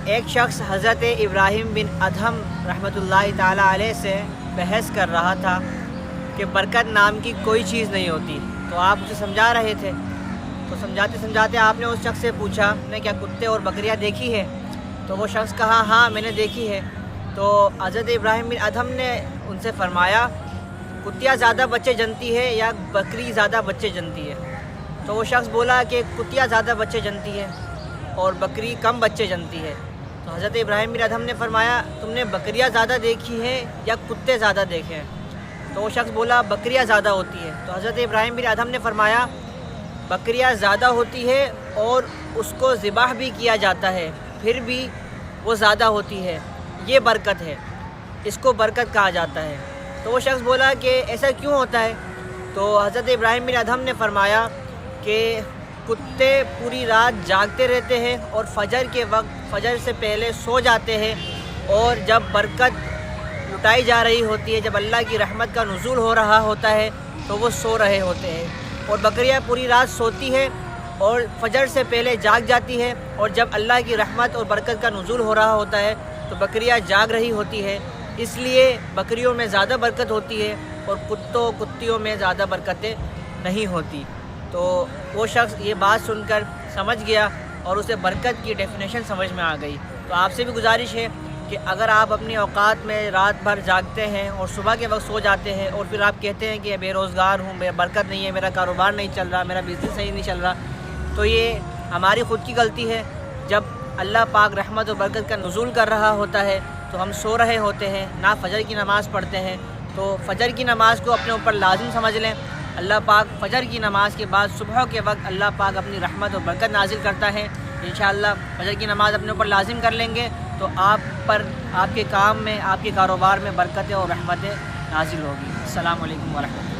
ایک شخص حضرت ابراہیم بن ادھم رحمۃ تعالی علیہ سے بحث کر رہا تھا کہ برکت نام کی کوئی چیز نہیں ہوتی، تو آپ اسے سمجھا رہے تھے۔ تو سمجھاتے سمجھاتے آپ نے اس شخص سے پوچھا نے کیا کتے اور بکریاں دیکھی ہے؟ تو وہ شخص کہا ہاں میں نے دیکھی ہے۔ تو حضرت ابراہیم بن ادھم نے ان سے فرمایا کتیا زیادہ بچے جنتی ہے یا بکری زیادہ بچے جنتی ہے؟ تو وہ شخص بولا کہ کتیا زیادہ بچے جنتی ہے اور بکری کم بچے جنتی ہے۔ تو حضرت ابراہیم بن ادھم نے فرمایا تم نے بکریاں زیادہ دیکھی ہیں یا کتے زیادہ دیکھے ہیں؟ تو وہ شخص بولا بکریاں زیادہ ہوتی ہے۔ تو حضرت ابراہیم بن ادھم نے فرمایا بکریاں زیادہ ہوتی ہے اور اس کو ذبح بھی کیا جاتا ہے پھر بھی وہ زیادہ ہوتی ہے، یہ برکت ہے، اس کو برکت کہا جاتا ہے۔ تو وہ شخص بولا کہ ایسا کیوں ہوتا ہے؟ تو حضرت ابراہیم بن ادھم نے فرمایا کہ کتے پوری رات جاگتے رہتے ہیں اور فجر کے وقت فجر سے پہلے سو جاتے ہیں، اور جب برکت لٹائی جا رہی ہوتی ہے، جب اللہ کی رحمت کا نزول ہو رہا ہوتا ہے تو وہ سو رہے ہوتے ہیں، اور بکریاں پوری رات سوتی ہے اور فجر سے پہلے جاگ جاتی ہے، اور جب اللہ کی رحمت اور برکت کا نزول ہو رہا ہوتا ہے تو بکریاں جاگ رہی ہوتی ہے۔ اس لیے بکریوں میں زیادہ برکت ہوتی ہے اور کتیوں میں زیادہ برکتیں نہیں ہوتی۔ تو وہ شخص یہ بات سن کر سمجھ گیا اور اسے برکت کی ڈیفینیشن سمجھ میں آ گئی۔ تو آپ سے بھی گزارش ہے کہ اگر آپ اپنی اوقات میں رات بھر جاگتے ہیں اور صبح کے وقت سو جاتے ہیں اور پھر آپ کہتے ہیں کہ بے روزگار ہوں، برکت نہیں ہے، میرا کاروبار نہیں چل رہا، میرا بزنس صحیح نہیں چل رہا، تو یہ ہماری خود کی غلطی ہے۔ جب اللہ پاک رحمت و برکت کا نزول کر رہا ہوتا ہے تو ہم سو رہے ہوتے ہیں، نہ فجر کی نماز پڑھتے ہیں، تو فجر کی نماز کو اپنے اوپر لازم سمجھ لیں۔ اللہ پاک فجر کی نماز کے بعد صبح کے وقت اللہ پاک اپنی رحمت و برکت نازل کرتا ہے۔ انشاءاللہ فجر کی نماز اپنے اوپر لازم کر لیں گے تو آپ پر، آپ کے کام میں، آپ کے کاروبار میں برکتیں اور رحمتیں نازل ہوگی۔ السلام علیکم ورحمۃ اللہ۔